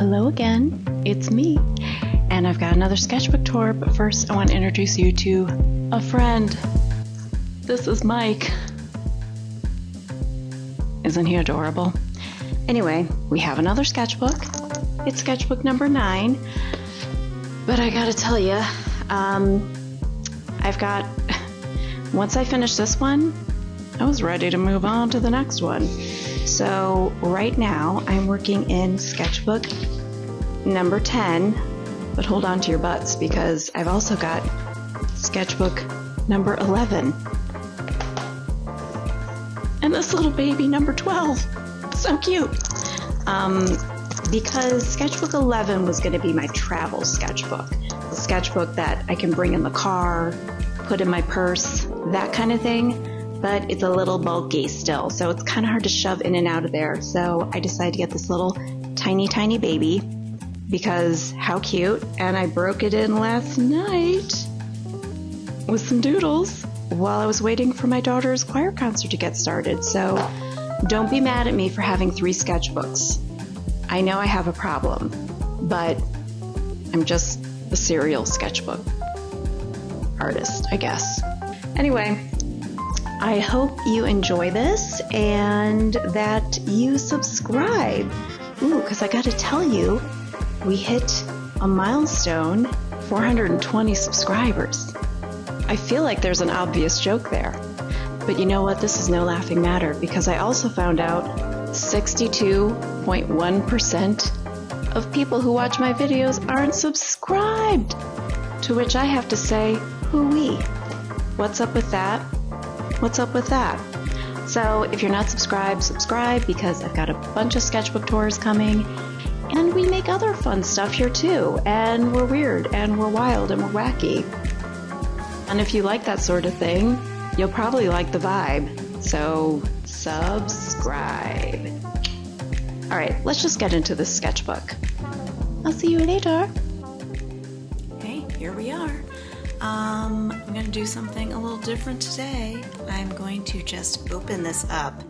Hello again, it's me, and I've got another sketchbook tour, but first I want to introduce you to a friend. This is Mike. Isn't he adorable? Anyway, we have another sketchbook. It's sketchbook number 9, but I gotta tell you, once I finish this one, I was ready to move on to the next one. So right now I'm working in sketchbook number 10, but hold on to your butts because I've also got sketchbook number 11 and this little baby number 12. So cute. Because sketchbook 11 was going to be my travel sketchbook, the sketchbook that I can bring in the car, put in my purse, that kind of thing. But it's a little bulky still, so it's kind of hard to shove in and out of there. So I decided to get this little tiny baby because how cute. And I broke it in last night with some doodles while I was waiting for my daughter's choir concert to get started. So don't be mad at me for having 3 sketchbooks. I know I have a problem, but I'm just a serial sketchbook artist, I guess. Anyway, I hope you enjoy this and that you subscribe. Ooh, because I got to tell you, we hit a milestone, 420 subscribers. I feel like there's an obvious joke there. But you know what? This is no laughing matter because I also found out 62.1% of people who watch my videos aren't subscribed. To which I have to say, hoo-wee. What's up with that? What's up with that? So if you're not subscribed, subscribe because I've got a bunch of sketchbook tours coming and we make other fun stuff here too. And we're weird and we're wild and we're wacky. And if you like that sort of thing, you'll probably like the vibe. So subscribe. All right, let's just get into this sketchbook. I'll see you later. Hey, here we are. I'm going to do something a little different today. I'm going to just open this up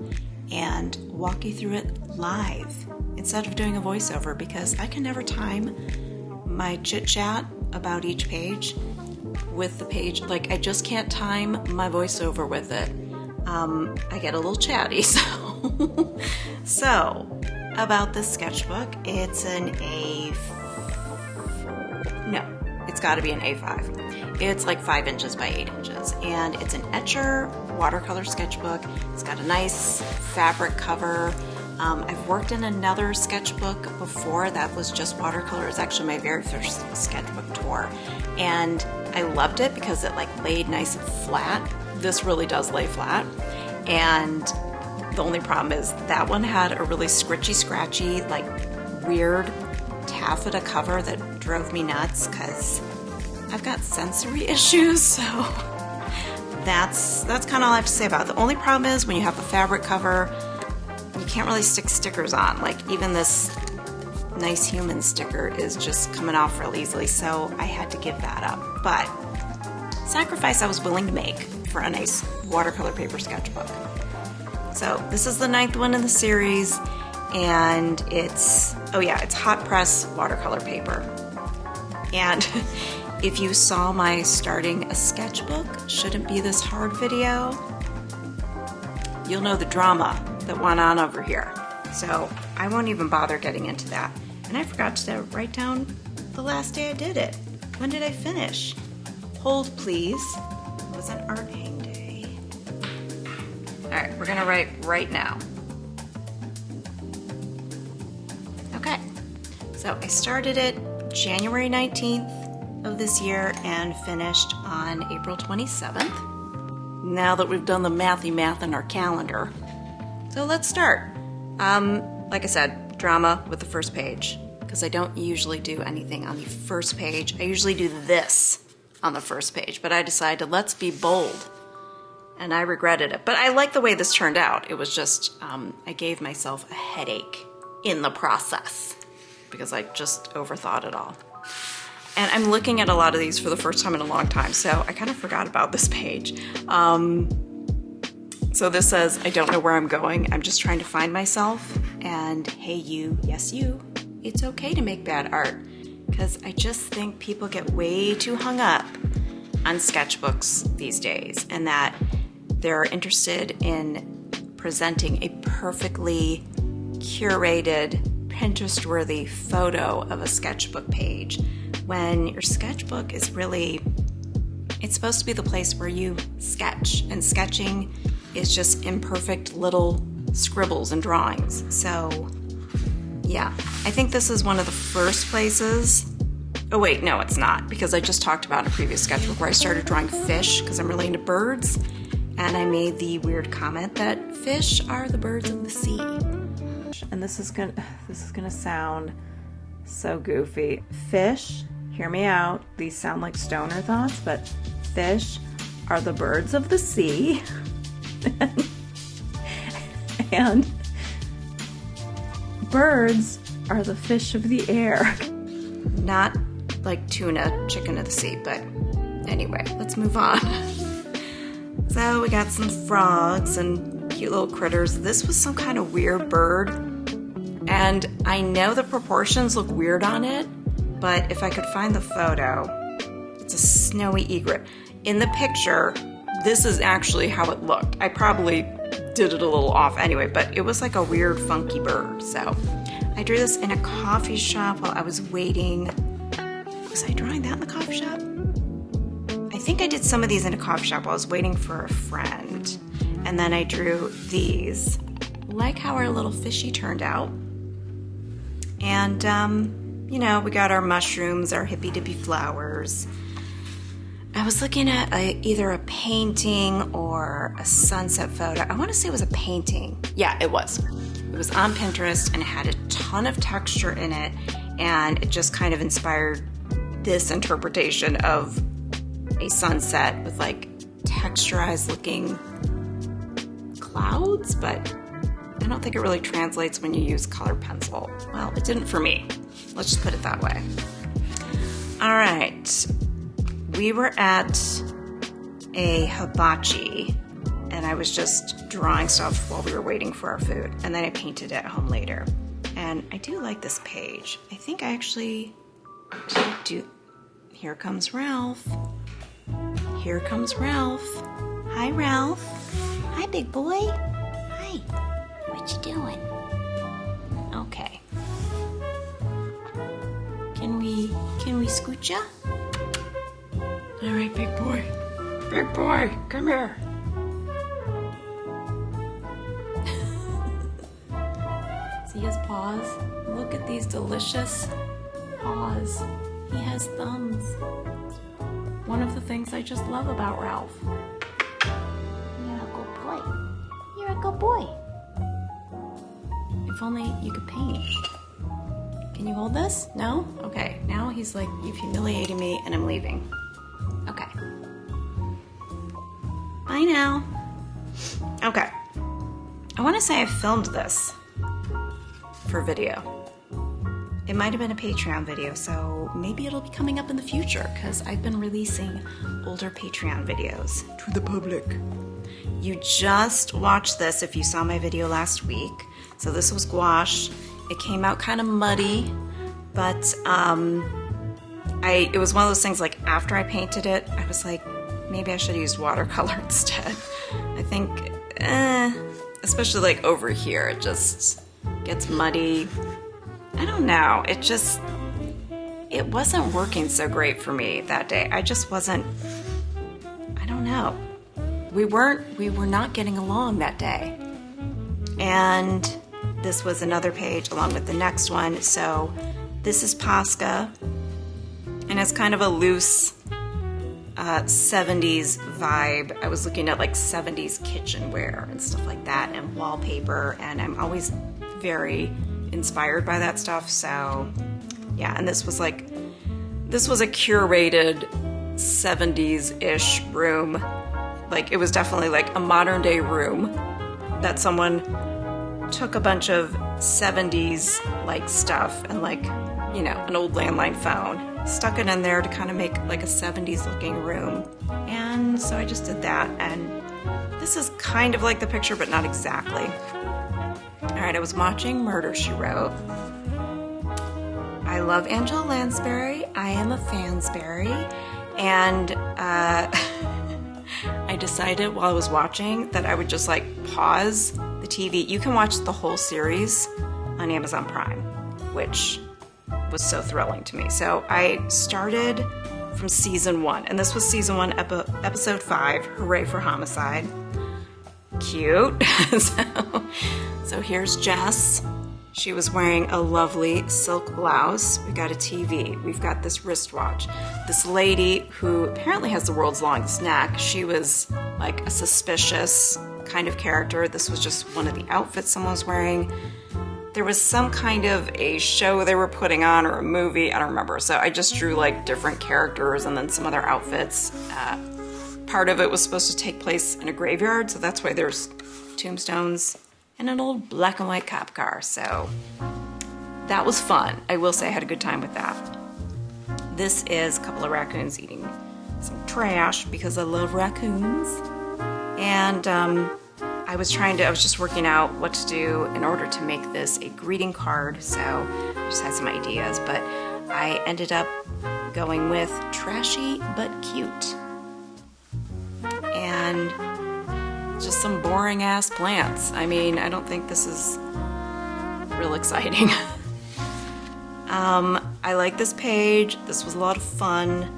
and walk you through it live instead of doing a voiceover because I can never time my chit-chat about each page with the page. Like, I just can't time my voiceover with it. I get a little chatty, so. So, about this sketchbook, it's an it's got to be an A5. It's like 5 inches by 8 inches, and it's an ETCHR watercolor sketchbook. It's got a nice fabric cover. I've worked in another sketchbook before that was just watercolor. It's actually my very first sketchbook tour, and I loved it because it like laid nice and flat. This really does lay flat, and the only problem is that one had a really scratchy, like weird taffeta cover that drove me nuts because I've got sensory issues, so that's kind of all I have to say about it. The only problem is when you have a fabric cover, you can't really stick stickers on. Like even this nice human sticker is just coming off real easily, so I had to give that up. But sacrifice I was willing to make for a nice watercolor paper sketchbook. So this is the 9th one in the series, and it's hot press watercolor paper. And if you saw my starting a sketchbook shouldn't be this hard video, you'll know the drama that went on over here. So I won't even bother getting into that. And I forgot to write down the last day I did it. When did I finish? Hold please. It was an art hang day. All right, we're gonna write right now. Okay, so I started it January 19th of this year and finished on April 27th. Now that we've done the mathy math in our calendar. So let's start. Like I said, drama with the first page, because I don't usually do anything on the first page. I usually do this on the first page, but I decided let's be bold. And I regretted it. But I like the way this turned out. It was just, I gave myself a headache in the process because I just overthought it all. And I'm looking at a lot of these for the first time in a long time, so I kind of forgot about this page. So this says, I don't know where I'm going. I'm just trying to find myself. And hey you, yes you, it's okay to make bad art, because I just think people get way too hung up on sketchbooks these days, and that they're interested in presenting a perfectly curated, Pinterest-worthy photo of a sketchbook page, when your sketchbook is really, it's supposed to be the place where you sketch, and sketching is just imperfect little scribbles and drawings. So yeah, I think this is one of the first places. Oh wait, no, it's not, because I just talked about in a previous sketchbook where I started drawing fish because I'm really into birds, and I made the weird comment that fish are the birds of the sea. And this is gonna sound so goofy. Fish, hear me out. These sound like stoner thoughts, but fish are the birds of the sea. And birds are the fish of the air. Not like tuna, chicken of the sea, but anyway, let's move on. So we got some frogs and cute little critters. This was some kind of weird bird, and I know the proportions look weird on it, but if I could find the photo, it's a snowy egret. In the picture, this is actually how it looked. I probably did it a little off anyway, but it was like a weird funky bird. So I drew this in a coffee shop while I was waiting. Was I drawing that in the coffee shop? I think I did some of these in a coffee shop while I was waiting for a friend. And then I drew these. Like how our little fishy turned out. And, you know, we got our mushrooms, our hippy-dippy flowers. I was looking at either a painting or a sunset photo. I want to say it was a painting. Yeah, it was. It was on Pinterest, and it had a ton of texture in it, and it just kind of inspired this interpretation of a sunset with like texturized looking clouds, but I don't think it really translates when you use colored pencil. Well, it didn't for me. Let's just put it that way. All right. We were at a hibachi, and I was just drawing stuff while we were waiting for our food, and then I painted it at home later. And I do like this page. I think I actually do. Here comes Ralph. Here comes Ralph. Hi, Ralph. Hi, big boy. Hi. What you doing? Okay. Can we scoot ya? All right, big boy. Big boy, come here. See his paws? Look at these delicious paws. He has thumbs. One of the things I just love about Ralph. You're a good boy. You're a good boy. If only you could paint. Can you hold this? No? Okay, now he's like, you've humiliated me and I'm leaving. Okay. Bye now. Okay. I want to say I filmed this for video. It might have been a Patreon video, so maybe it'll be coming up in the future, because I've been releasing older Patreon videos to the public. You just watched this if you saw my video last week. So this was gouache. It came out kind of muddy, but it was one of those things, like after I painted it, I was like, maybe I should have used watercolor instead. I think, especially like over here, it just gets muddy. I don't know, it wasn't working so great for me that day. I just wasn't, I don't know. We were not getting along that day. And this was another page along with the next one. So this is Posca, and it's kind of a loose 70s vibe. I was looking at like 70s kitchenware and stuff like that, and wallpaper, and I'm always very inspired by that stuff. So yeah, and this was a curated 70s-ish room. Like, it was definitely like a modern day room that someone took a bunch of 70s like stuff and, like, you know, an old landline phone, stuck it in there to kind of make like a 70s looking room. And so I just did that, and this is kind of like the picture, but not exactly. All right, I was watching Murder, She Wrote, I love Angela Lansbury. I am a fansberry. And I decided while I was watching that I would just like pause the TV. You can watch the whole series on Amazon Prime, which was so thrilling to me. So I started from season 1, and this was season 1, episode 5, Hooray for Homicide. Cute. So here's Jess. She was wearing a lovely silk blouse. We got a TV. We've got this wristwatch. This lady who apparently has the world's longest neck. She was like a suspicious kind of character. This was just one of the outfits someone was wearing. There was some kind of a show they were putting on or a movie. I don't remember. So I just drew like different characters and then some other outfits. Part of it was supposed to take place in a graveyard. So that's why there's tombstones and an old black and white cop car. So that was fun. I will say I had a good time with that. This is a couple of raccoons eating some trash because I love raccoons. And I was just working out what to do in order to make this a greeting card. So I just had some ideas, but I ended up going with trashy but cute. And just some boring ass plants. I mean, I don't think this is real exciting. I like this page. This was a lot of fun.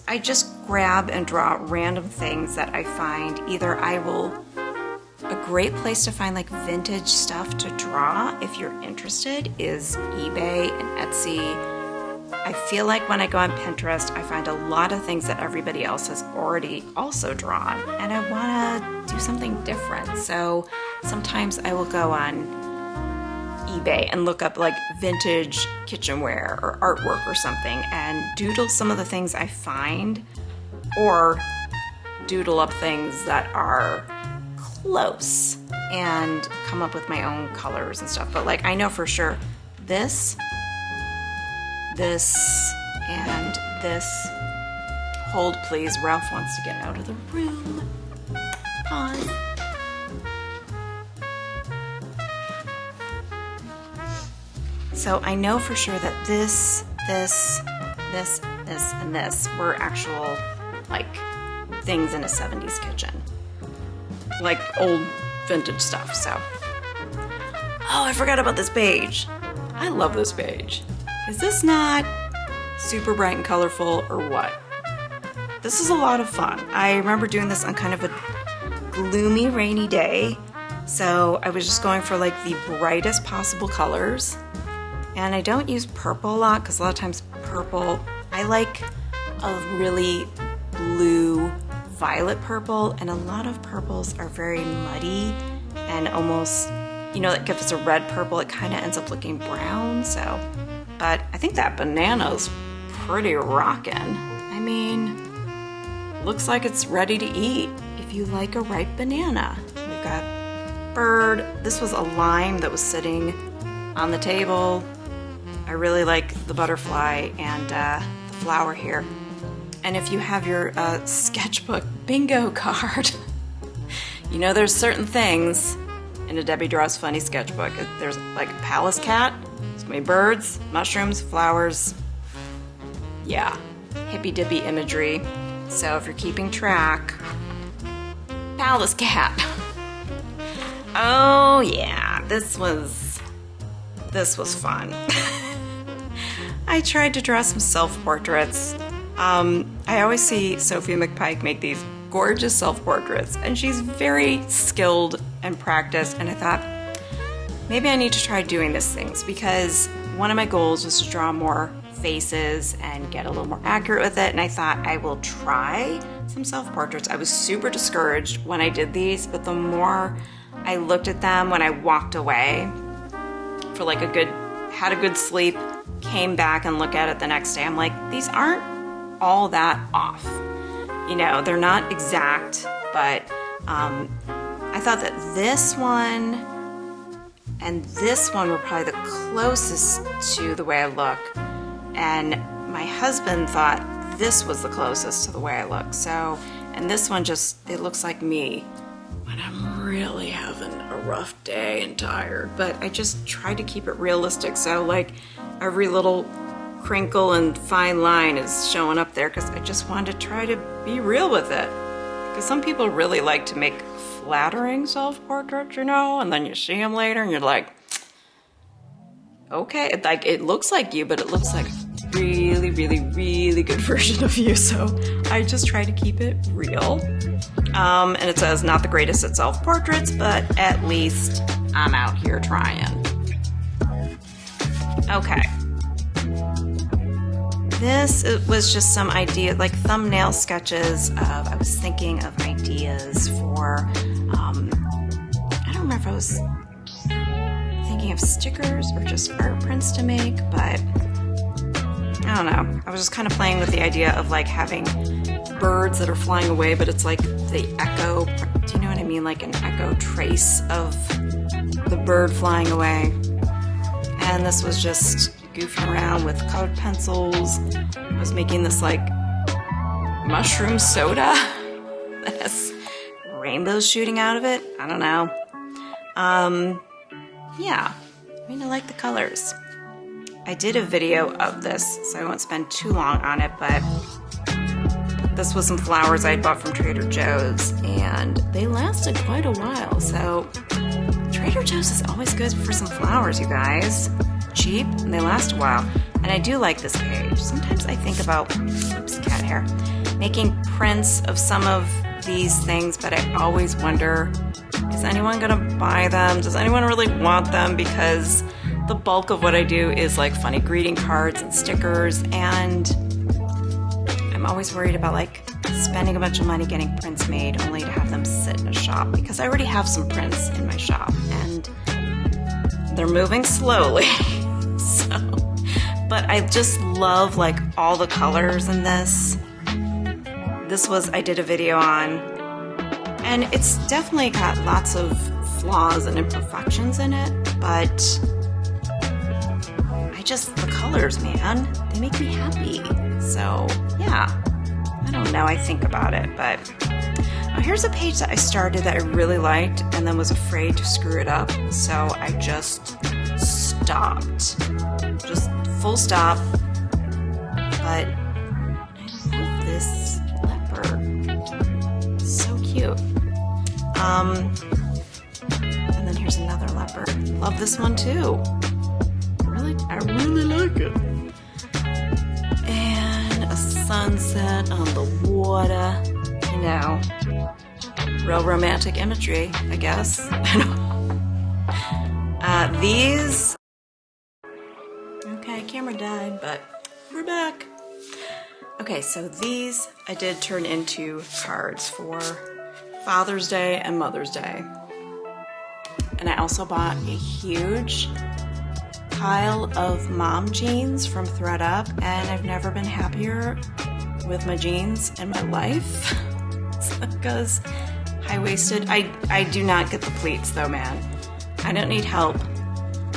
I just grab and draw random things that I find. Either a great place to find like vintage stuff to draw if you're interested is eBay and Etsy. I feel like when I go on Pinterest, I find a lot of things that everybody else has already also drawn, and I want to do something different. So sometimes I will go on eBay and look up like vintage kitchenware or artwork or something and doodle some of the things I find, or doodle up things that are close and come up with my own colors and stuff. But like I know for sure this, and this. Hold please, Ralph wants to get out of the room. Pause. So I know for sure that this, and this were actual like things in a 70s kitchen. Like old vintage stuff, so. Oh, I forgot about this page. I love this page. Is this not super bright and colorful or what? This is a lot of fun. I remember doing this on kind of a gloomy, rainy day. So I was just going for like the brightest possible colors. And I don't use purple a lot because a lot of times purple, I like a really blue, violet purple, and a lot of purples are very muddy and almost, like if it's a red purple, it kind of ends up looking brown. So, but I think that banana's pretty rockin'. I mean, looks like it's ready to eat if you like a ripe banana. We've got bird. This was a lime that was sitting on the table. I really like the butterfly and the flower here. And if you have your sketchbook bingo card, there's certain things in a Debbie Draws Funny sketchbook. There's like a palace cat, it's gonna be birds, mushrooms, flowers. Yeah, hippy dippy imagery. So if you're keeping track, palace cat. Oh yeah, this was fun. I tried to draw some self-portraits. I always see Sophia McPike make these gorgeous self-portraits, and she's very skilled and practiced, and I thought, maybe I need to try doing these things, because one of my goals was to draw more faces and get a little more accurate with it, and I thought I will try some self-portraits. I was super discouraged when I did these, but the more I looked at them when I walked away for like had a good sleep, came back and looked at it the next day, I'm like, these aren't all that off. They're not exact, but I thought that this one and this one were probably the closest to the way I look. And my husband thought this was the closest to the way I look. So, and this one it looks like me when I'm really having a rough day and tired. But I just tried to keep it realistic. So like, every little crinkle and fine line is showing up there because I just wanted to try to be real with it. Because some people really like to make flattering self-portraits, you know, and then you see them later and you're like, okay, like it looks like you, but it looks like a really, really, really good version of you. So I just try to keep it real. And it says not the greatest at self-portraits, but at least I'm out here trying. Okay. This was just some idea, like thumbnail sketches of, I was thinking of ideas for, I don't remember if I was thinking of stickers or just art prints to make, but I don't know. I was just kind of playing with the idea of like having birds that are flying away, but it's like the echo, do you know what I mean? Like an echo trace of the bird flying away. And this was just goofing around with colored pencils. I was making this like mushroom soda that has rainbows shooting out of it. I don't know. Yeah, I mean, I like the colors. I did a video of this, so I won't spend too long on it, but this was some flowers I had bought from Trader Joe's, and they lasted quite a while. So Trader Joe's is always good for some flowers, you guys. Cheap, and they last a while. And I do like this page. Sometimes I think about, oops, cat hair, making prints of some of these things, but I always wonder, is anyone gonna buy them? Does anyone really want them? Because the bulk of what I do is like funny greeting cards and stickers, and I'm always worried about like spending a bunch of money getting prints made only to have them sit in a shop, because I already have some prints in my shop and they're moving slowly. So, but I just love like all the colors in this. This was, I did a video on, and it's definitely got lots of flaws and imperfections in it, but the colors, man, they make me happy. So yeah, I don't know, I think about it, but here's a page that I started that I really liked and then was afraid to screw it up, so I just stopped. Just full stop. But I love this leopard. It's so cute. And then here's another leopard. Love this one too. I really like it. And a sunset on the water. You know, real romantic imagery, I guess. These, okay, camera died, but we're back. Okay, so these I did turn into cards for Father's Day and Mother's Day. And I also bought a huge pile of mom jeans from thredUP, and I've never been happier with my jeans in my life. Because high-waisted, I do not get the pleats though, man. I don't need help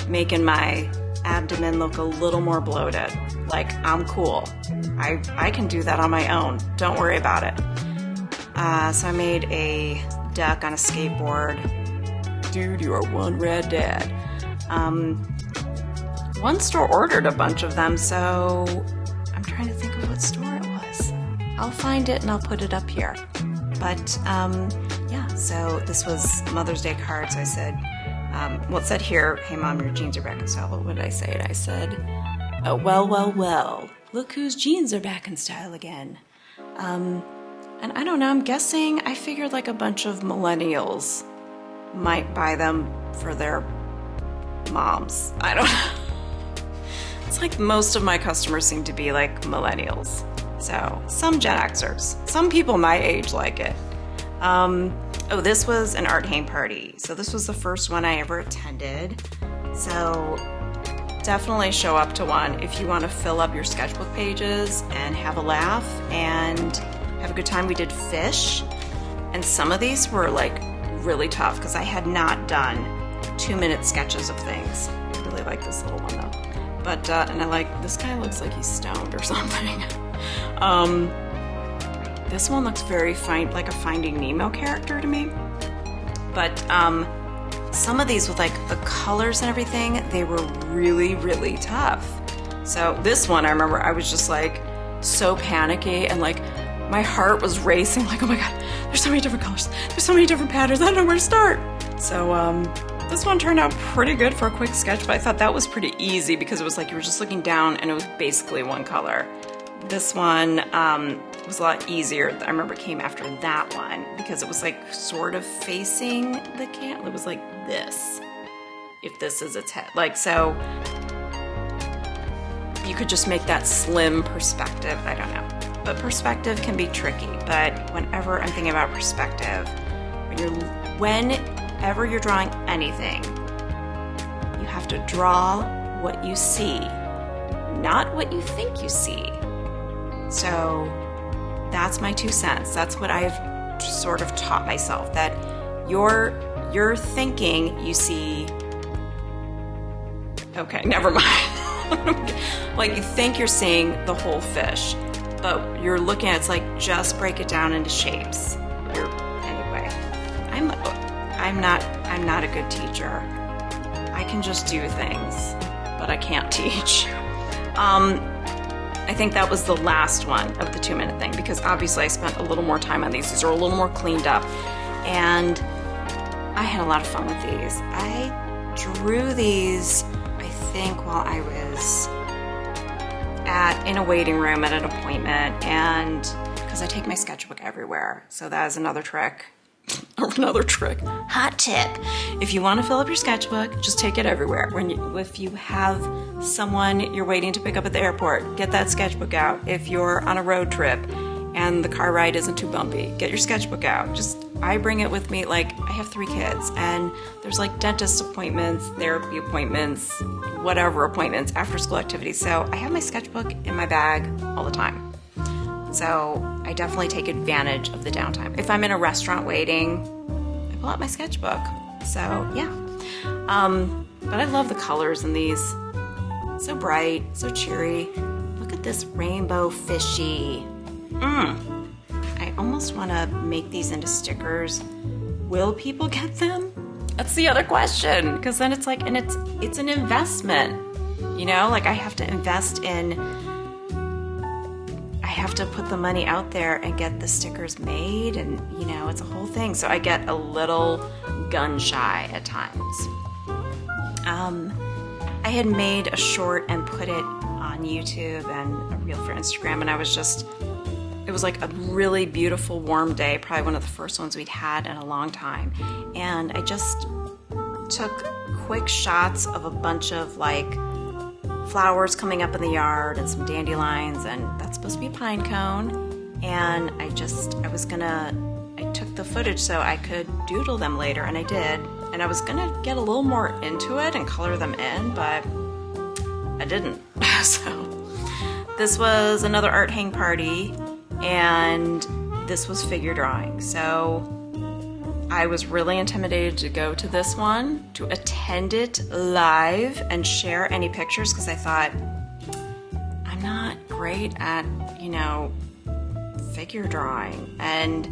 making my abdomen look a little more bloated. Like, I'm cool. I can do that on my own. Don't worry about it. So I made a duck on a skateboard. Dude, you are one rad dad. One store ordered a bunch of them, so I'm trying to think of what store it was. I'll find it and I'll put it up here. But yeah, so this was Mother's Day cards. I said, well, it said here, hey mom, your jeans are back in style. What did I say? I said, oh, well, look whose jeans are back in style again. And I don't know, I'm guessing, I figured like a bunch of millennials might buy them for their moms. I don't know. It's like most of my customers seem to be like millennials. So some Gen Xers, some people my age like it. Oh, this was an art hang party. So this was the first one I ever attended. So definitely show up to one if you want to fill up your sketchbook pages and have a laugh and have a good time. We did fish, and some of these were like really tough because I had not done 2-minute sketches of things. I really like this little one though. But, and I like, this guy looks like he's stoned or something. This one looks very like a Finding Nemo character to me. But some of these with like the colors and everything, they were really, really tough. So this one, I remember I was just like so panicky and like my heart was racing, like, oh my God, there's so many different colors. There's so many different patterns. I don't know where to start. So this one turned out pretty good for a quick sketch, but I thought that was pretty easy because it was like you were just looking down and it was basically one color. This one was a lot easier. I remember it came after that one because it was like sort of facing the camera. It was like this, if this is its head. Like, so you could just make that slim perspective. I don't know. But perspective can be tricky. But whenever I'm thinking about perspective, whenever you're drawing anything, you have to draw what you see, not what you think you see. So that's my 2 cents. That's what I've sort of taught myself, that you're thinking you see, okay, never mind. Like you think you're seeing the whole fish, but you're looking at it's like just break it down into shapes. Anyway, I'm not a good teacher. I can just do things, but I can't teach. I think that was the last one of the 2-minute thing because obviously I spent a little more time on these. These are a little more cleaned up, and I had a lot of fun with these. I drew these, I think, while I was in a waiting room at an appointment, and because I take my sketchbook everywhere, so that is another trick. Another trick. Hot tip. If you want to fill up your sketchbook, just take it everywhere. If you have someone you're waiting to pick up at the airport, get that sketchbook out. If you're on a road trip and the car ride isn't too bumpy, get your sketchbook out. I bring it with me. Like, I have 3 kids, and there's like dentist appointments, therapy appointments, whatever appointments, after school activities. So I have my sketchbook in my bag all the time. So I definitely take advantage of the downtime. If I'm in a restaurant waiting, I pull out my sketchbook. So yeah. But I love the colors in these. So bright, so cheery. Look at this rainbow fishy. I almost want to make these into stickers. Will people get them? That's the other question. Because then it's like, and it's an investment. You know, like I have to invest in, I have to put the money out there and get the stickers made, and you know, it's a whole thing. So I get a little gun shy at times. I had made a short and put it on YouTube and a reel for Instagram, and it was like a really beautiful warm day, probably one of the first ones we'd had in a long time. And I just took quick shots of a bunch of like flowers coming up in the yard and some dandelions, and that's supposed to be a pine cone. And I took the footage so I could doodle them later, and I did. And I was gonna get a little more into it and color them in, but I didn't. So this was another art hang party, and this was figure drawing. So I was really intimidated to go to this one, to attend it live and share any pictures, because I thought, I'm not great at, you know, figure drawing. And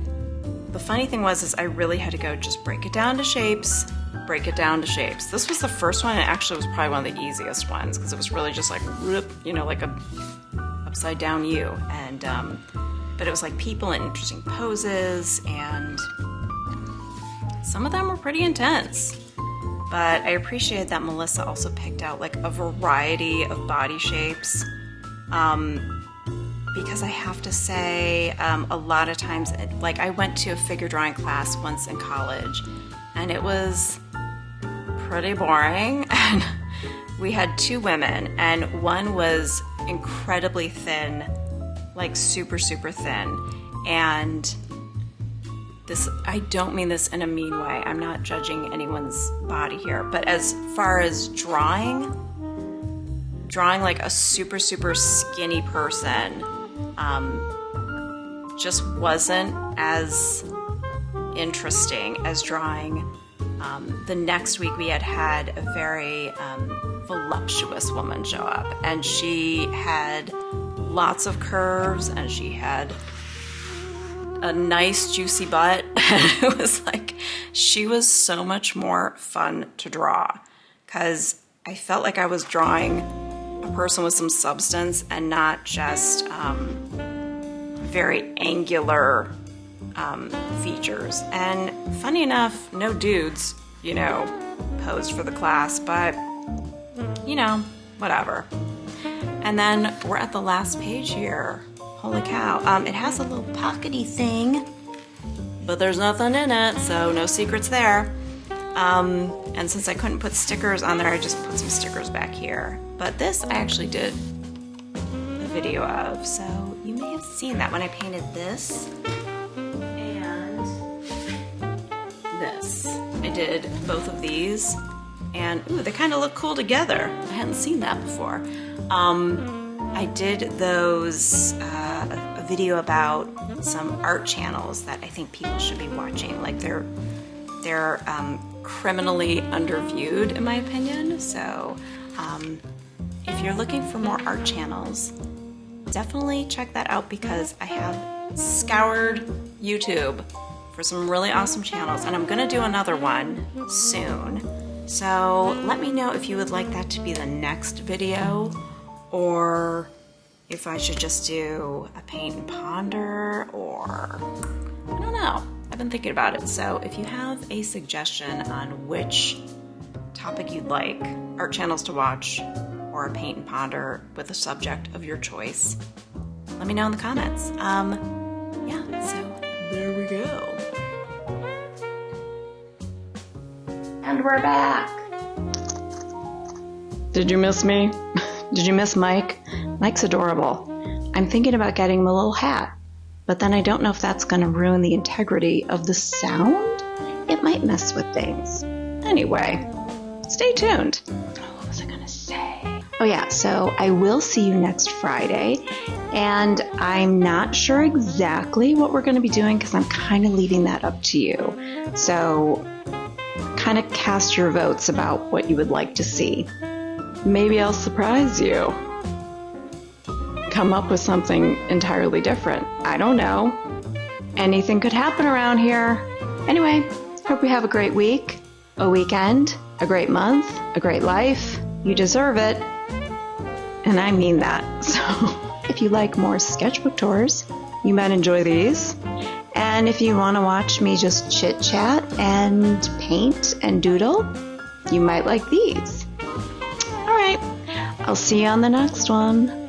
the funny thing was I really had to go just break it down to shapes, break it down to shapes. This was the first one, and actually was probably one of the easiest ones, because it was really just like, you know, like a upside down U. And, but it was like people in interesting poses, and some of them were pretty intense. But I appreciated that Melissa also picked out like a variety of body shapes. Because I have to say, a lot of times, like I went to a figure drawing class once in college, and it was pretty boring. And we had 2 women, and one was incredibly thin, like super, super thin. And this, I don't mean this in a mean way. I'm not judging anyone's body here. But as far as drawing like a super, super skinny person, just wasn't as interesting as drawing. The next week we had a very voluptuous woman show up, and she had lots of curves, and she had a nice juicy butt. It was like, she was so much more fun to draw, because I felt like I was drawing a person with some substance and not just very angular features. And funny enough, no dudes, you know, posed for the class, but you know, whatever. And then we're at the last page here. Holy cow. It has a little pockety thing, but there's nothing in it, so no secrets there. And since I couldn't put stickers on there, I just put some stickers back here. But this I actually did a video of, so you may have seen that when I painted this and this. I did both of these, and ooh, they kind of look cool together. I hadn't seen that before. I did those, a video about some art channels that I think people should be watching. Like they're criminally underviewed in my opinion. So if you're looking for more art channels, definitely check that out, because I have scoured YouTube for some really awesome channels, and I'm gonna do another one soon. So let me know if you would like that to be the next video, or if I should just do a paint and ponder, or I don't know. I've been thinking about it. So if you have a suggestion on which topic you'd like art channels to watch, or a paint and ponder with a subject of your choice, let me know in the comments. Yeah, so there we go. And we're back. Did you miss me? Did you miss Mike? Mike's adorable. I'm thinking about getting him a little hat, but then I don't know if that's going to ruin the integrity of the sound. It might mess with things. Anyway, stay tuned. What was I going to say? Oh yeah, so I will see you next Friday, and I'm not sure exactly what we're going to be doing because I'm kind of leaving that up to you. So kind of cast your votes about what you would like to see. Maybe I'll surprise you. Come up with something entirely different. I don't know. Anything could happen around here. Anyway, hope you have a great week, a weekend, a great month, a great life. You deserve it. And I mean that. So if you like more sketchbook tours, you might enjoy these. And if you want to watch me just chit chat and paint and doodle, you might like these. All right, I'll see you on the next one.